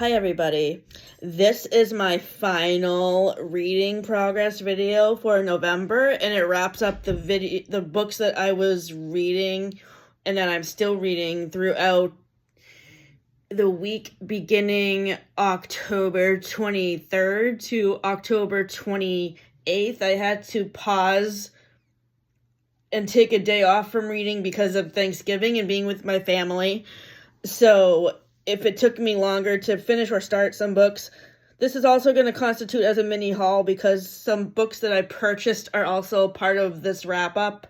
Hi everybody. This is my final reading progress video for November, and it wraps up the books that I was reading and that I'm still reading throughout the week beginning October 23rd to October 28th. I had to pause and take a day off from reading because of Thanksgiving and being with my family. So if it took me longer to finish or start some books, this is also going to constitute as a mini haul because some books that I purchased are also part of this wrap-up.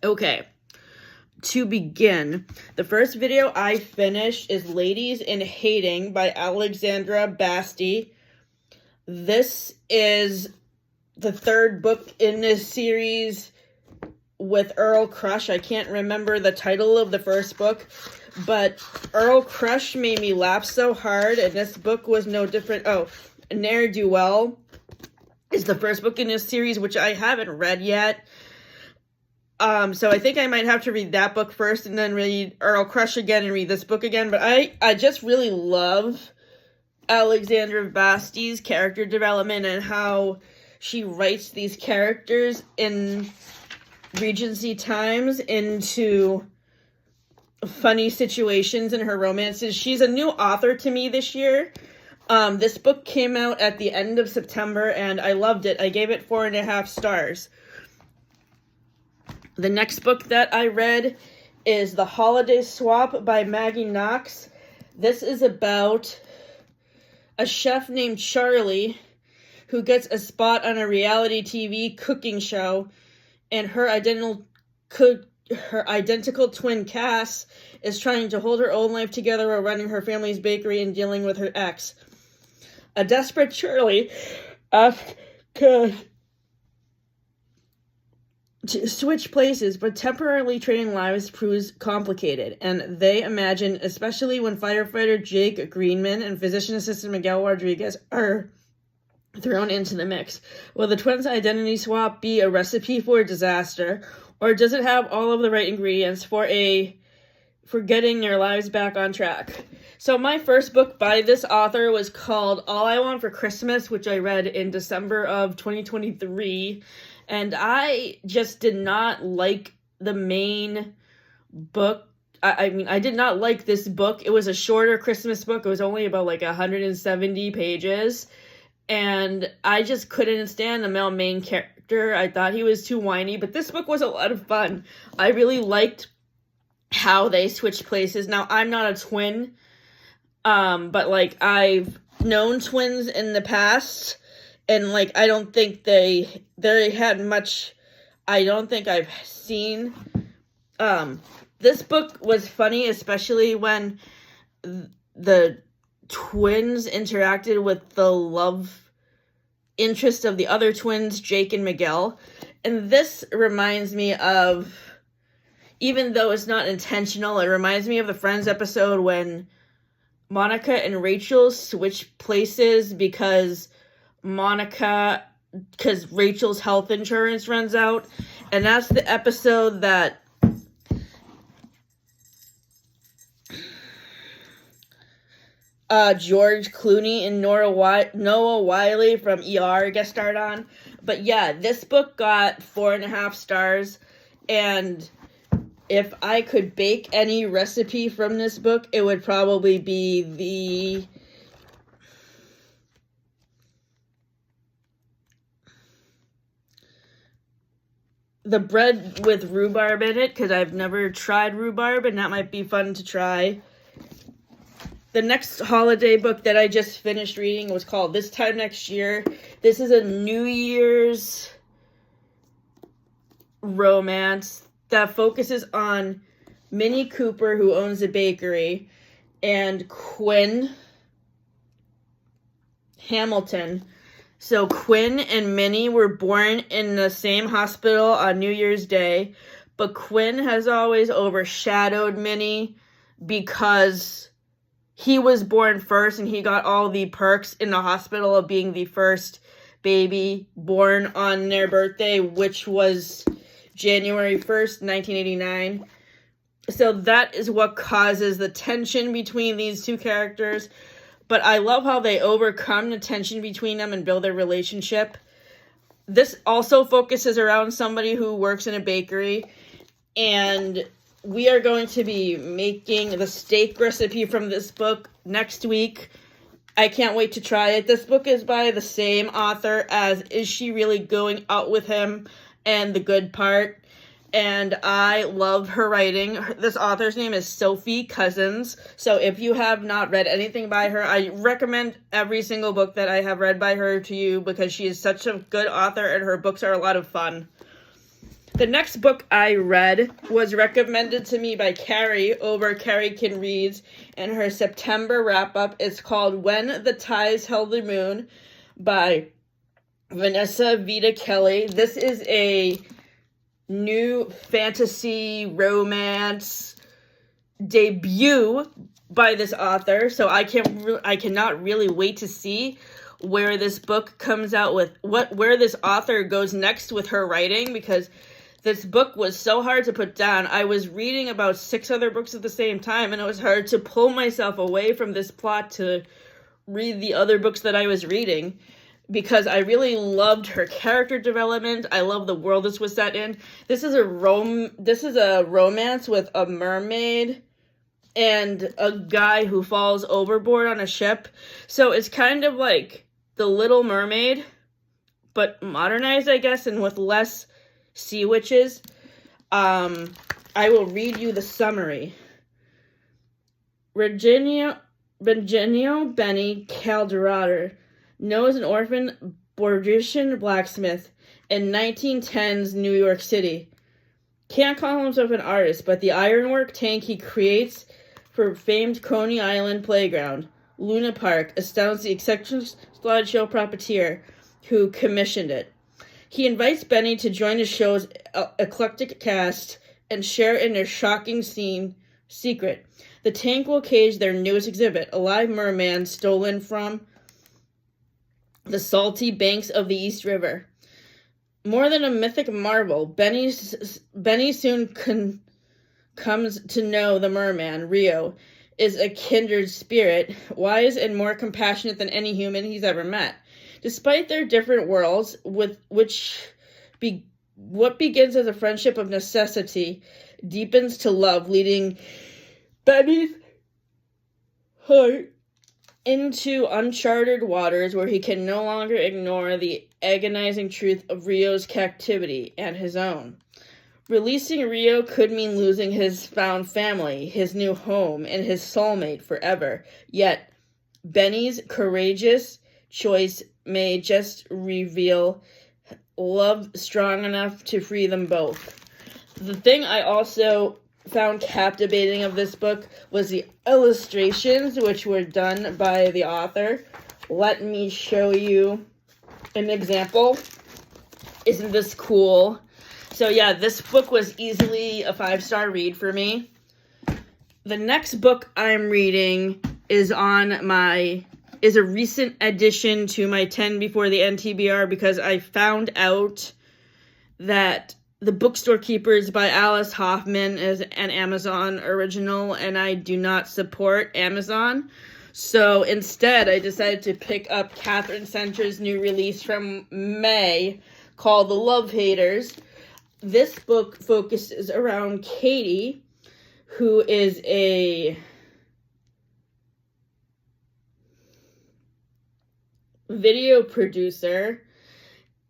Okay, to begin, the first video I finished is Ladies in Hating by Alexandra Basti. This is the third book in this series with Earl Crush. I can't remember the title of the first book, but Earl Crush made me laugh so hard, and this book was no different. Oh, Ne'er-Do-Well is the first book in this series, which I haven't read yet. So I think I might have to read that book first and then read Earl Crush again and read this book again. But I just really love Alexandra Basti's character development and how she writes these characters in Regency times into funny situations in her romances. She's a new author to me this year. This book came out at the end of September, and I loved it. I gave it 4.5 stars. The next book that I read is The Holiday Swap by Maggie Knox. This is about a chef named Charlie who gets a spot on a reality TV cooking show, and her identical twin Cass is trying to hold her own life together while running her family's bakery and dealing with her ex. A desperate Charlie asks to switch places, but temporarily trading lives proves complicated, and they imagine, especially when firefighter Jake Greenman and physician assistant Miguel Rodriguez are thrown into the mix. Will the twins' identity swap be a recipe for a disaster, or does it have all of the right ingredients for getting their lives back on track? So my first book by this author was called All I Want for Christmas, which I read in December of 2023, and I just did not like the main book. I mean, I did not like this book. It was a shorter Christmas book. It was only about 170 pages. And I just couldn't stand the male main character. I thought he was too whiny, but this book was a lot of fun. I really liked how they switched places. Now, I'm not a twin, but I've known twins in the past, and I don't think they had much. I don't think I've seen. This book was funny, especially when the twins interacted with the love interest of the other twins, Jake and Miguel. And this reminds me of, even though it's not intentional, it reminds me of the Friends episode when Monica and Rachel switch places because Rachel's health insurance runs out. And that's the episode that George Clooney and Noah Wiley from ER guest starred on. But yeah, this book got 4.5 stars, and if I could bake any recipe from this book, it would probably be the bread with rhubarb in it, because I've never tried rhubarb, and that might be fun to try. The next holiday book that I just finished reading was called This Time Next Year. This is a New Year's romance that focuses on Minnie Cooper, who owns a bakery, and Quinn Hamilton. So Quinn and Minnie were born in the same hospital on New Year's Day, but Quinn has always overshadowed Minnie because he was born first, and he got all the perks in the hospital of being the first baby born on their birthday, which was January 1st, 1989. So that is what causes the tension between these two characters. But I love how they overcome the tension between them and build their relationship. This also focuses around somebody who works in a bakery. And we are going to be making the steak recipe from this book next week. I can't wait to try it. This book is by the same author as Is She Really Going Out With Him and The Good Part. And I love her writing. This author's name is Sophie Cousins. So if you have not read anything by her, I recommend every single book that I have read by her to you because she is such a good author and her books are a lot of fun. The next book I read was recommended to me by Carrie over CariCanRead, and her September wrap-up is called When the Tides Held the Moon by Vanessa Vita Kelly. This is a new fantasy romance debut by this author, so I cannot really wait to see where this book comes out with where this author goes next with her writing, because this book was so hard to put down. I was reading about 6 other books at the same time, and it was hard to pull myself away from this plot to read the other books that I was reading, because I really loved her character development. I love the world this was set in. This is a romance with a mermaid and a guy who falls overboard on a ship. So it's kind of like The Little Mermaid, but modernized, I guess, and with less sea witches. I will read you the summary. Virginio Benny Calderada knows an orphan Borgesian blacksmith in 1910s New York City. Can't call himself an artist, but the ironwork tank he creates for famed Coney Island playground, Luna Park, astounds the eccentric slideshow puppeteer who commissioned it. He invites Benny to join the show's eclectic cast and share in their shocking secret. The tank will cage their newest exhibit, a live merman stolen from the salty banks of the East River. More than a mythic marvel, Benny soon comes to know the merman, Rio, is a kindred spirit, wise and more compassionate than any human he's ever met. Despite their different worlds, what begins as a friendship of necessity deepens to love, leading Benny's heart into uncharted waters where he can no longer ignore the agonizing truth of Rio's captivity and his own. Releasing Rio could mean losing his found family, his new home, and his soulmate forever. Yet, Benny's courageous choice may just reveal love strong enough to free them both. The thing I also found captivating of this book was the illustrations, which were done by the author. Let me show you an example. Isn't this cool? So yeah, this book was easily a 5-star read for me. The next book I'm reading is a recent addition to my 10 Before the End TBR, because I found out that The Bookstore Keepers by Alice Hoffman is an Amazon original, and I do not support Amazon. So instead, I decided to pick up Catherine Center's new release from May called The Love Haters. This book focuses around Katie, who is a video producer,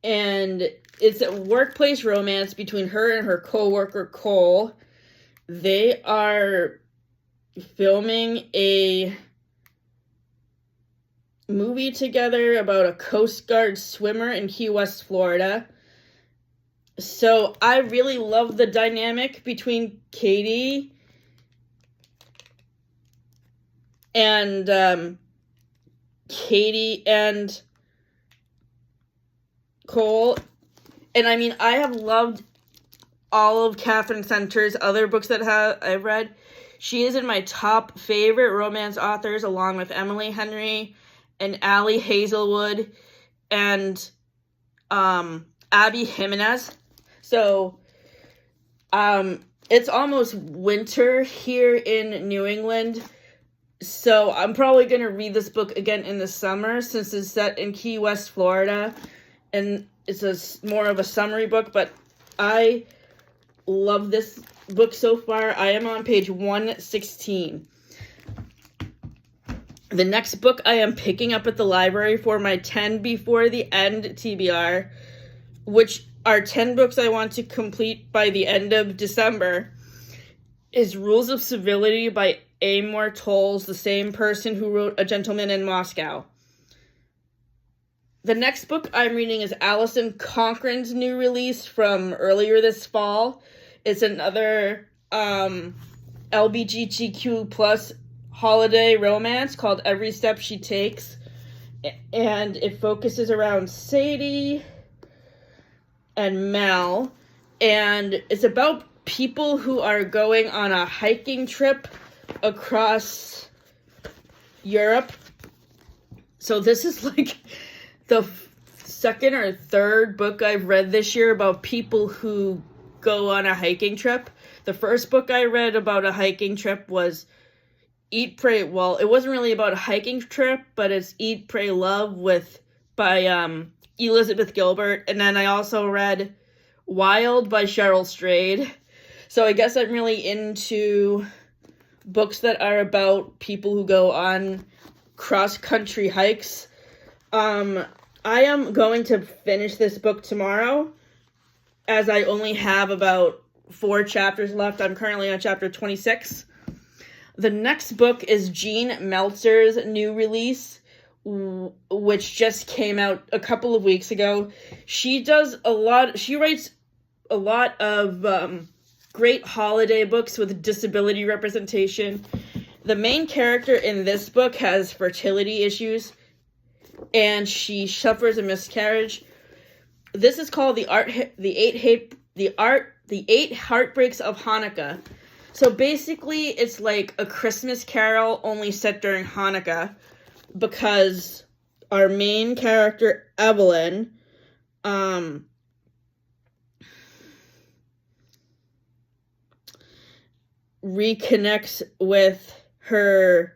and it's a workplace romance between her and her co-worker Cole. They are filming a movie together about a Coast Guard swimmer in Key West, Florida. So I really love the dynamic between Katie and Cole. And I mean, I have loved all of Catherine Center's other books that I've read. She is in my top favorite romance authors, along with Emily Henry and Allie Hazelwood and Abby Jimenez. So, it's almost winter here in New England, so I'm probably going to read this book again in the summer since it's set in Key West, Florida, and it's more of a summery book, but I love this book so far. I am on page 116. The next book I am picking up at the library for my 10 before the end TBR, which are 10 books I want to complete by the end of December, is Rules of Civility by Amor Towles, the same person who wrote A Gentleman in Moscow. The next book I'm reading is Alison Cochran's new release from earlier this fall. It's another LGBTQ plus holiday romance called Every Step She Takes, and it focuses around Sadie and Mel, and it's about people who are going on a hiking trip across Europe. So this is like the second or third book I've read this year about people who go on a hiking trip. The first book I read about a hiking trip was Eat, Pray, well, it wasn't really about a hiking trip, but it's Eat, Pray, Love by Elizabeth Gilbert. And then I also read Wild by Cheryl Strayed. So I guess I'm really into books that are about people who go on cross-country hikes. I am going to finish this book tomorrow, as I only have about 4 chapters left. I'm currently on chapter 26. The next book is Jean Meltzer's new release, which just came out a couple of weeks ago. She writes a lot of great holiday books with disability representation. The main character in this book has fertility issues, and she suffers a miscarriage. This is called the Eight Heartbreaks of Hanukkah. So basically, it's like A Christmas Carol, only set during Hanukkah, because our main character, Evelyn, reconnects with her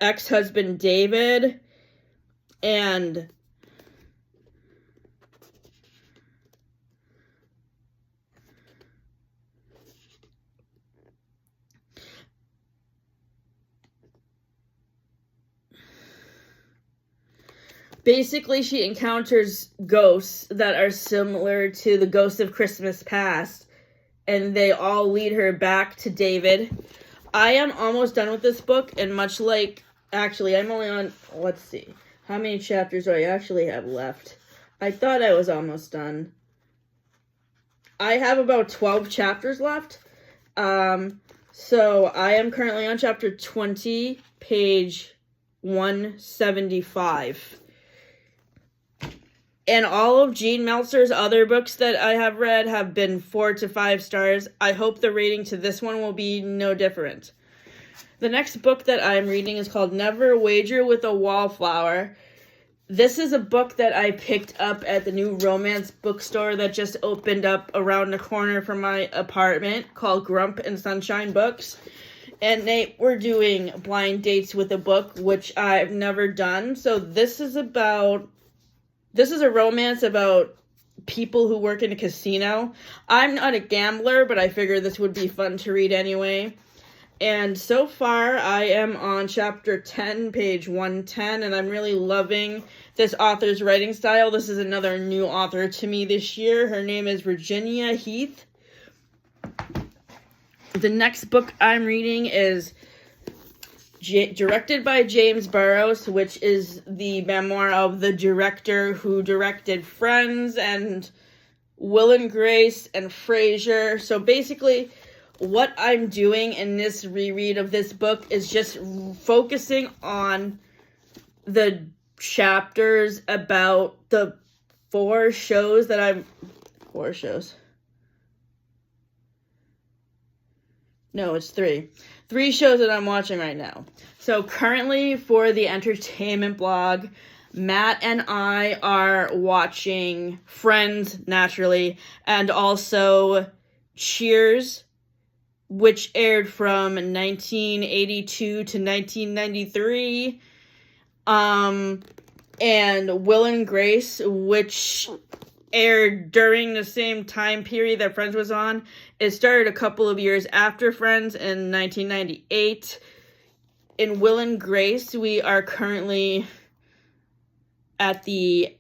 ex-husband, David, and basically she encounters ghosts that are similar to the ghosts of Christmas past, and they all lead her back to David. I am almost done with this book, and much like, actually, I'm only on, let's see, how many chapters do I actually have left? I thought I was almost done. I have about 12 chapters left. So I am currently on chapter 20, page 175. And all of Jean Meltzer's other books that I have read have been 4 to 5 stars. I hope the rating to this one will be no different. The next book that I'm reading is called Never Wager with a Wallflower. This is a book that I picked up at the new romance bookstore that just opened up around the corner from my apartment, called Grump and Sunshine Books. And they were doing blind dates with a book, which I've never done. So this is a romance about people who work in a casino. I'm not a gambler, but I figured this would be fun to read anyway. And so far, I am on chapter 10, page 110, and I'm really loving this author's writing style. This is another new author to me this year. Her name is Virginia Heath. The next book I'm reading is directed by James Burrows, which is the memoir of the director who directed Friends and Will and Grace and Frasier. So basically, what I'm doing in this reread of this book is just focusing on the chapters about the 4 shows that I'm... 4 shows. No, it's 3. 3 shows that I'm watching right now. So currently, for the entertainment blog, Matt and I are watching Friends, naturally, and also Cheers. which aired from 1982 to 1993. And Will and Grace, which aired during the same time period that Friends was on. It started a couple of years after Friends in 1998. In Will and Grace, we are currently at the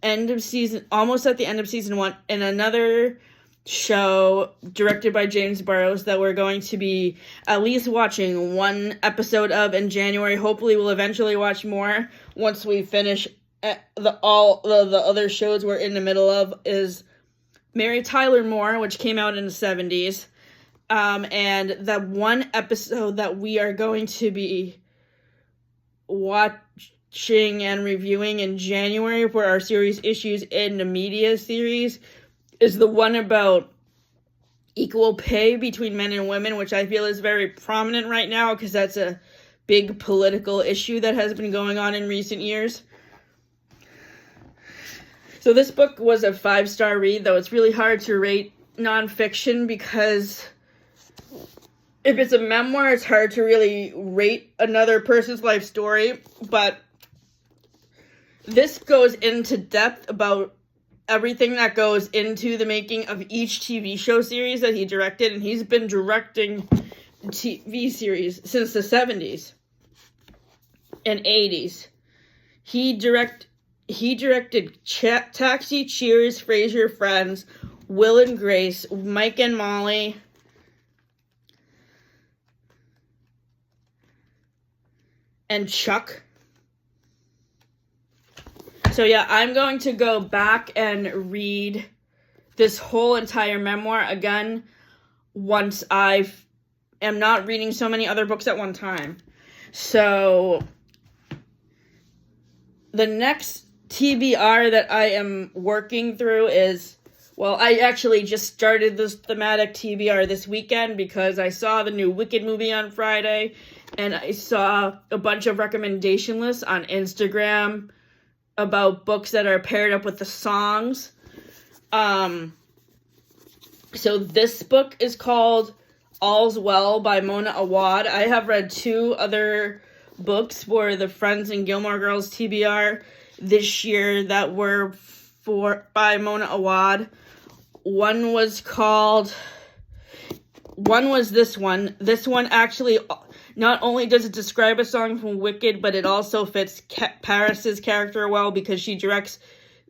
end of season, almost at the end of season 1, and another show directed by James Burrows that we're going to be at least watching one episode of in January. Hopefully we'll eventually watch more once we finish the other shows we're in the middle of, is Mary Tyler Moore, which came out in the 70s. And that one episode that we are going to be watching and reviewing in January for our series Issues in the Media series is the one about equal pay between men and women, which I feel is very prominent right now because that's a big political issue that has been going on in recent years. So this book was a 5-star read, though it's really hard to rate nonfiction because if it's a memoir, it's hard to really rate another person's life story, but this goes into depth about everything that goes into the making of each TV show series that he directed, and he's been directing TV series since the 70s and 80s. He directed Taxi, Cheers, Frasier, Friends, Will and Grace, Mike and Molly, and Chuck. So yeah, I'm going to go back and read this whole entire memoir again once I am not reading so many other books at one time. So the next TBR that I am working through is, well, I actually just started this thematic TBR this weekend because I saw the new Wicked movie on Friday, and I saw a bunch of recommendation lists on Instagram about books that are paired up with the songs. So this book is called All's Well by Mona Awad. I have read 2 other books for the Friends and Gilmore Girls TBR this year that were by Mona Awad. One was this one. This one actually, not only does it describe a song from Wicked, but it also fits Paris's character well because she directs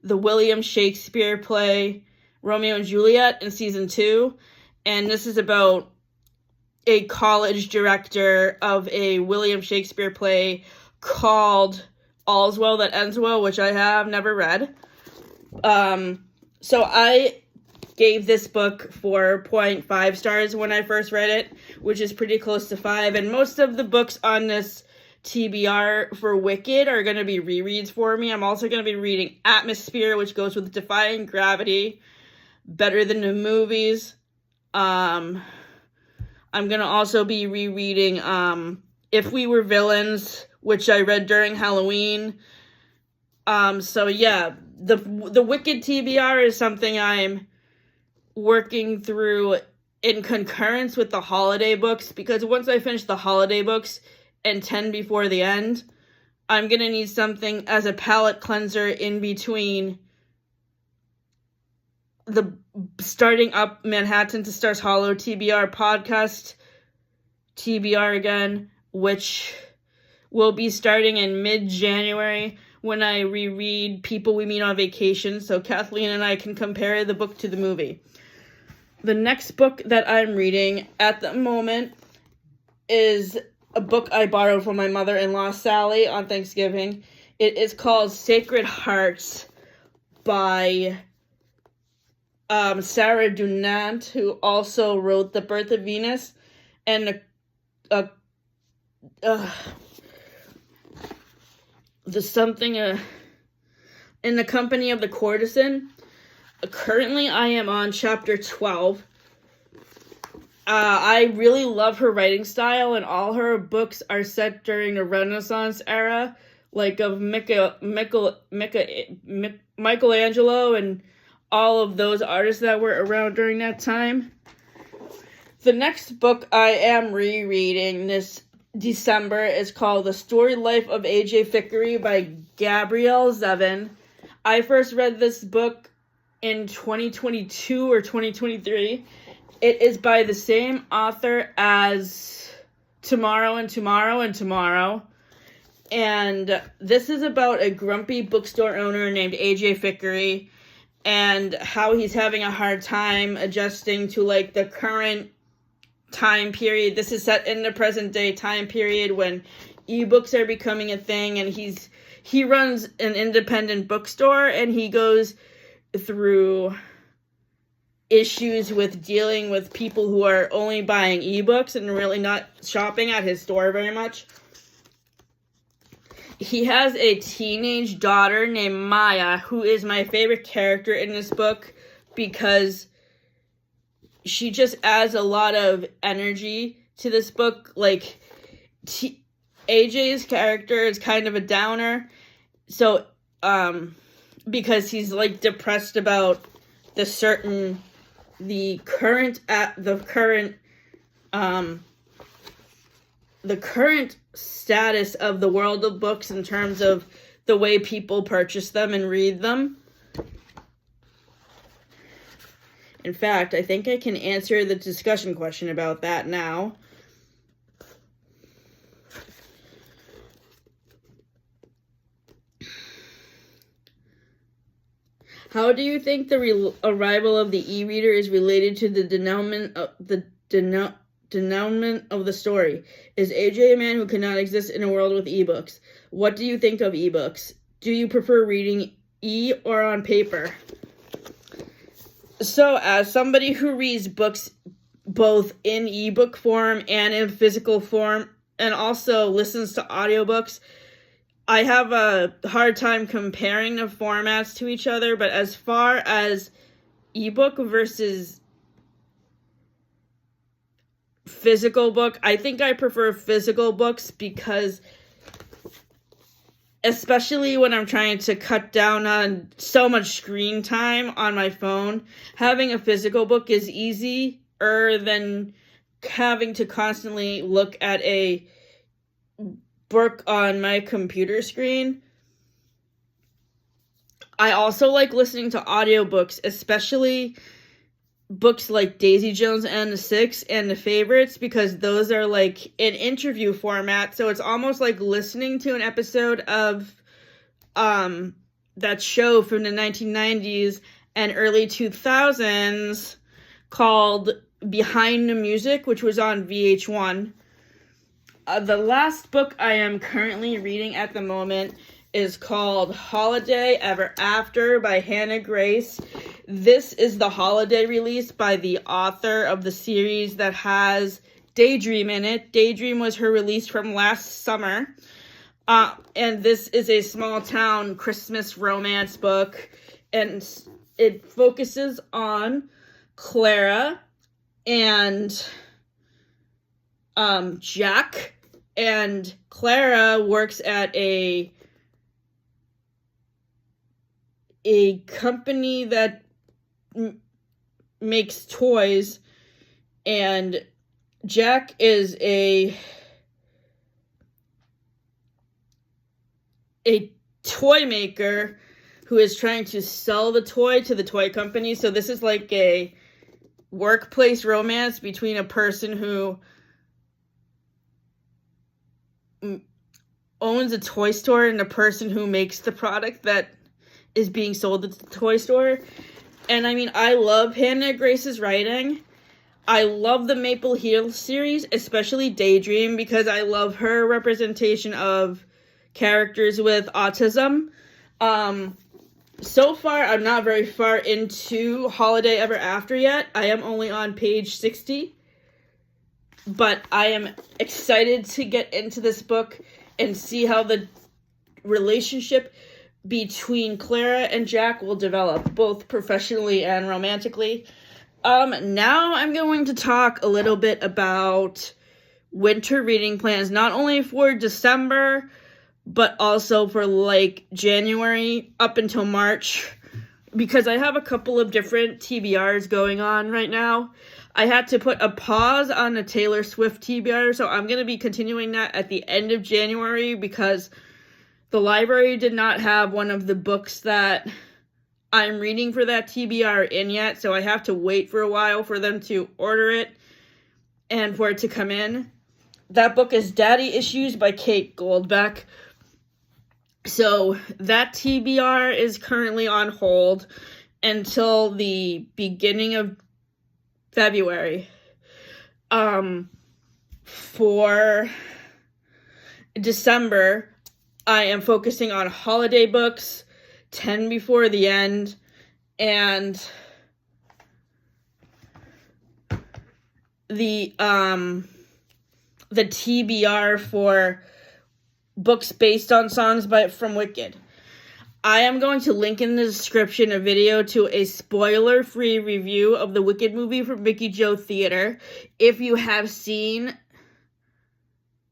the William Shakespeare play Romeo and Juliet in season 2. And this is about a college director of a William Shakespeare play called All's Well That Ends Well, which I have never read. So I gave this book 4.5 stars when I first read it, which is pretty close to 5. And most of the books on this TBR for Wicked are going to be rereads for me. I'm also going to be reading Atmosphere, which goes with Defying Gravity, Better Than the Movies. I'm going to also be rereading If We Were Villains, which I read during Halloween. So yeah, the Wicked TBR is something I'm working through in concurrence with the holiday books, because once I finish the holiday books and 10 before the end, I'm going to need something as a palate cleanser in between the starting up Manhattan to Stars Hollow TBR podcast TBR again, which will be starting in mid-January when I reread People We Meet on Vacation, so Kathleen and I can compare the book to the movie. The next book that I'm reading at the moment is a book I borrowed from my mother-in-law, Sally, on Thanksgiving. It is called Sacred Hearts by Sarah Dunant, who also wrote The Birth of Venus and In the Company of the Courtesan. Currently, I am on chapter 12. I really love her writing style, and all her books are set during the Renaissance era, like of Michelangelo and all of those artists that were around during that time. The next book I am rereading this December is called The Story Life of A.J. Fickery by Gabrielle Zevin. I first read this book in 2022 or 2023. It is by the same author as Tomorrow and Tomorrow and Tomorrow. And this is about a grumpy bookstore owner named A.J. Fickery and how he's having a hard time adjusting to, like, the current time period. This is set in the present day time period when ebooks are becoming a thing, and he runs an independent bookstore, and he goes through issues with dealing with people who are only buying ebooks and really not shopping at his store very much. He has a teenage daughter named Maya, who is my favorite character in this book because she just adds a lot of energy to this book. Like, AJ's character is kind of a downer, so because he's, like, depressed about the current status of the world of books in terms of the way people purchase them and read them. In fact, I think I can answer the discussion question about that now. How do you think the arrival of the e-reader is related to the denouement of the story? Is AJ a man who cannot exist in a world with ebooks? What do you think of ebooks? Do you prefer reading or on paper? So, as somebody who reads books both in ebook form and in physical form, and also listens to audiobooks, I have a hard time comparing the formats to each other, but as far as ebook versus physical book, I think I prefer physical books because, especially when I'm trying to cut down on so much screen time on my phone, having a physical book is easier than having to constantly look at a book on my computer screen. I also like listening to audiobooks, especially books like Daisy Jones and the Six and The Favorites, because those are like an interview format, so it's almost like listening to an episode of that show from the 1990s and early 2000s called Behind the Music, which was on VH1. The last book I am currently reading at the moment is called Holiday Ever After by Hannah Grace. This is the holiday release by the author of the series that has Daydream in it. Daydream was her release from last summer. And this is a small town Christmas romance book. And it focuses on Clara and Jack. And Clara works at a company that makes toys, and Jack is a toy maker who is trying to sell the toy to the toy company. So this is like a workplace romance between a person who owns a toy store and a person who makes the product that is being sold at the toy store. And I mean, I love Hannah Grace's writing. I love the Maple Hill series, especially Daydream, because I love her representation of characters with autism. So far, I'm not very far into Holiday Ever After yet. I am only on page 60. But I am excited to get into this book and see how the relationship between Clara and Jack will develop, both professionally and romantically. Now I'm going to talk a little bit about winter reading plans, not only for December, but also for like January up until March, because I have a couple of different TBRs going on right now. I had to put a pause on the Taylor Swift TBR, so I'm going to be continuing that at the end of January because the library did not have one of the books that I'm reading for that TBR in yet, so I have to wait for a while for them to order it and for it to come in. That book is Daddy Issues by Kate Goldbeck. So that TBR is currently on hold until the beginning of February. For December, I am focusing on holiday books, 10 Before the End, and the TBR for books based on songs from Wicked. I am going to link in the description a video to a spoiler-free review of the Wicked movie from MickeyJoTheatre. If you have seen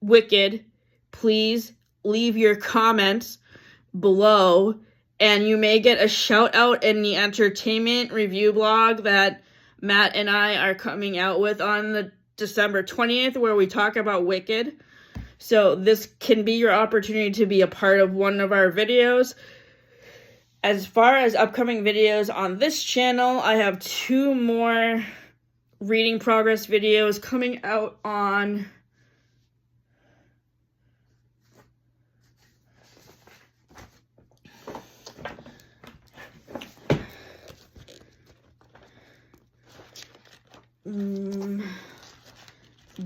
Wicked, please leave your comments below, and you may get a shout-out in the entertainment review blog that Matt and I are coming out with on the December 20th, where we talk about Wicked. So this can be your opportunity to be a part of one of our videos. As far as upcoming videos on this channel, I have 2 more reading progress videos coming out on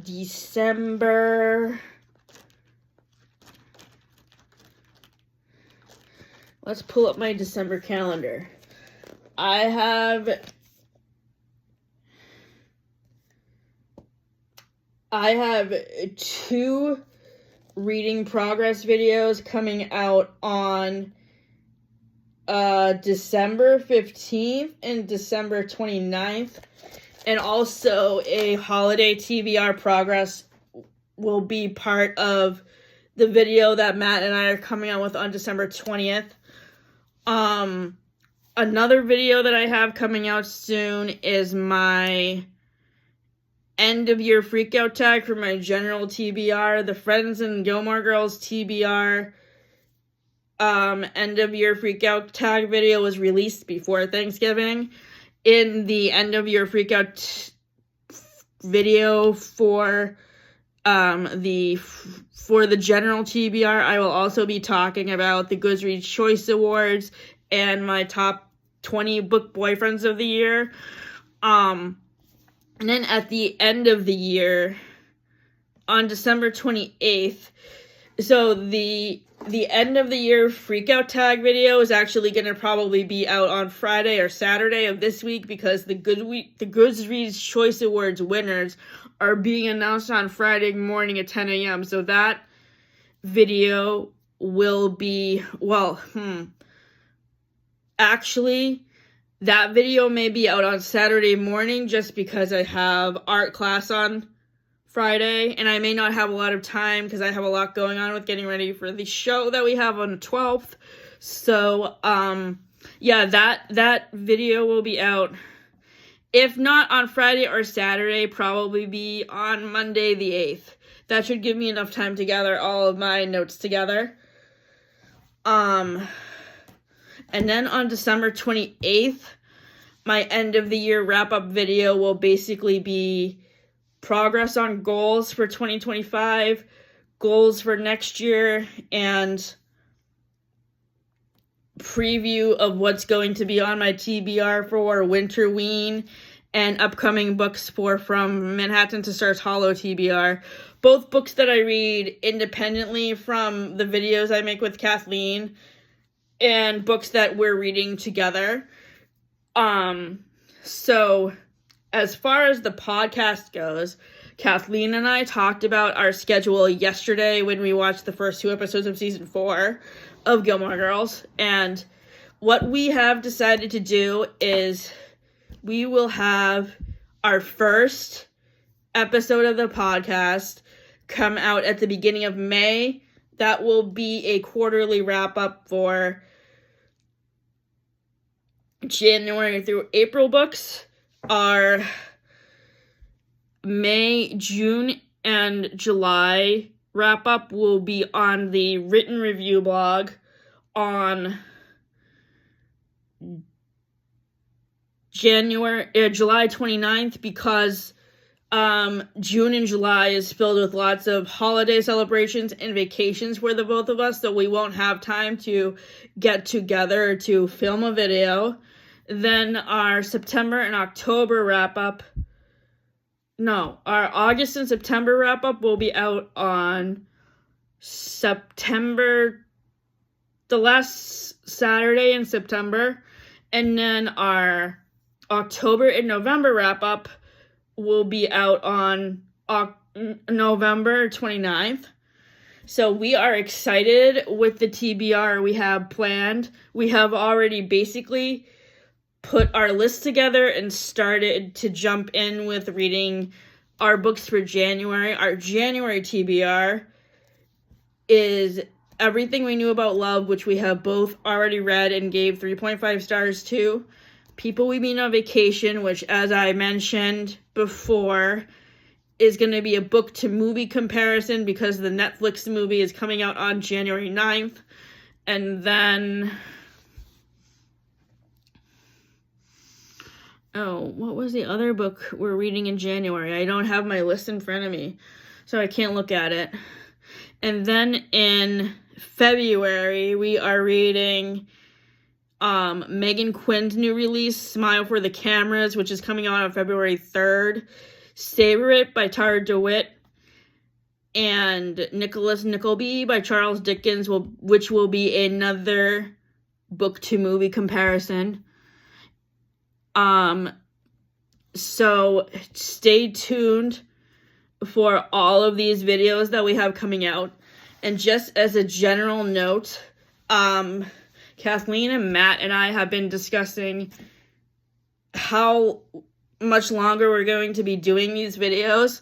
December. Let's pull up my December calendar. I have 2 reading progress videos coming out on December 15th and December 29th. And also a holiday TBR progress will be part of the video that Matt and I are coming out with on December 20th. Another video that I have coming out soon is my end of year freakout tag for my general TBR. The Friends and Gilmore Girls TBR end of year freakout tag video was released before Thanksgiving. In the end of year freakout video for the general TBR, I will also be talking about the Goodreads Choice Awards and my top 20 book boyfriends of the year. And then at the end of the year, on December 28th, so the end of the year freakout tag video is actually going to probably be out on Friday or Saturday of this week because the Goodreads Choice Awards winners are being announced on Friday morning at 10 a.m. So that video will be, actually, that video may be out on Saturday morning just because I have art class on Friday, and I may not have a lot of time because I have a lot going on with getting ready for the show that we have on the 12th. So, yeah, that video will be out. If not on Friday or Saturday, probably be on Monday the 8th. That should give me enough time to gather all of my notes together. And then on December 28th, my end of the year wrap-up video will basically be progress on goals for 2025, goals for next year, and preview of what's going to be on my TBR for Winterween and upcoming books for From Manhattan to Stars Hollow TBR. Both books that I read independently from the videos I make with Kathleen and books that we're reading together. So as far as the podcast goes, Kathleen and I talked about our schedule yesterday when we watched the first 2 episodes of season 4 of Gilmore Girls. And what we have decided to do is we will have our first episode of the podcast come out at the beginning of May. That will be a quarterly wrap-up for January through April books. Our May, June, and July wrap-up will be on the written review blog on July 29th, because June and July is filled with lots of holiday celebrations and vacations for the both of us, so we won't have time to get together to film a video. Then our September and October wrap-up, our August and September wrap-up will be out on September, the last Saturday in September, and then our October and November wrap-up will be out on November 29th. So we are excited with the TBR we have planned. We have already basically put our list together and started to jump in with reading our books for January. Our January TBR is Everything We Knew About Love, which we have both already read and gave 3.5 stars to. People We Meet on Vacation, which, as I mentioned before, is going to be a book-to-movie comparison because the Netflix movie is coming out on January 9th. And then... what was the other book we're reading in January? I don't have my list in front of me, so I can't look at it. And then in February, we are reading Megan Quinn's new release, Smile for the Cameras, which is coming out on February 3rd. Savor It by Tara DeWitt. And Nicholas Nickleby by Charles Dickens, which will be another book-to-movie comparison. So stay tuned for all of these videos that we have coming out. And just as a general note, Kathleen and Matt and I have been discussing how much longer we're going to be doing these videos.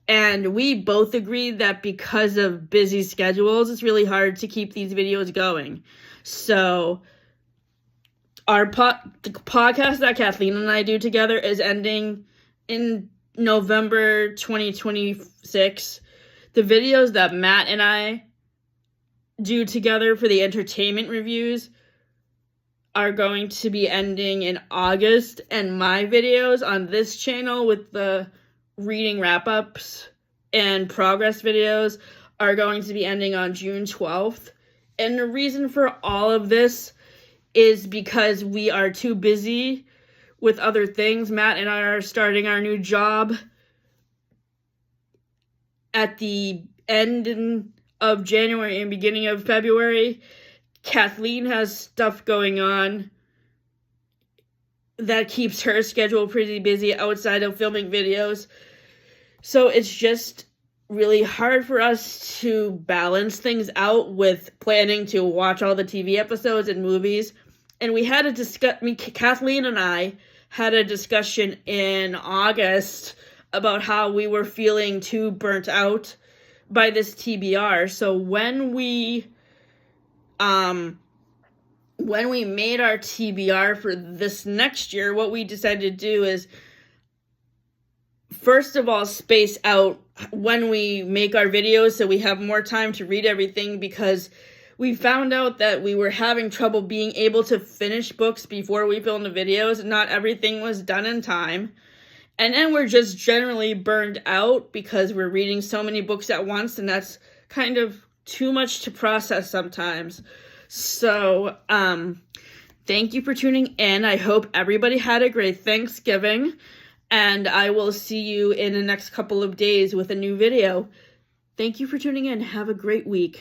And we both agreed that because of busy schedules, it's really hard to keep these videos going. So the podcast that Kathleen and I do together is ending in November 2026. The videos that Matt and I do together for the entertainment reviews are going to be ending in August, and my videos on this channel with the reading wrap-ups and progress videos are going to be ending on June 12th. And the reason for all of this is because we are too busy with other things. Matt and I are starting our new job at the end of January and beginning of February. Kathleen has stuff going on that keeps her schedule pretty busy outside of filming videos. So it's just really hard for us to balance things out with planning to watch all the TV episodes and movies. And we had Kathleen and I had a discussion in August about how we were feeling too burnt out by this TBR. So when we made our TBR for this next year, what we decided to do is, first of all, space out when we make our videos so we have more time to read everything, because we found out that we were having trouble being able to finish books before we filmed the videos, and not everything was done in time. And then we're just generally burned out because we're reading so many books at once, and that's kind of too much to process sometimes. So, thank you for tuning in. I hope everybody had a great Thanksgiving, and I will see you in the next couple of days with a new video. Thank you for tuning in. Have a great week.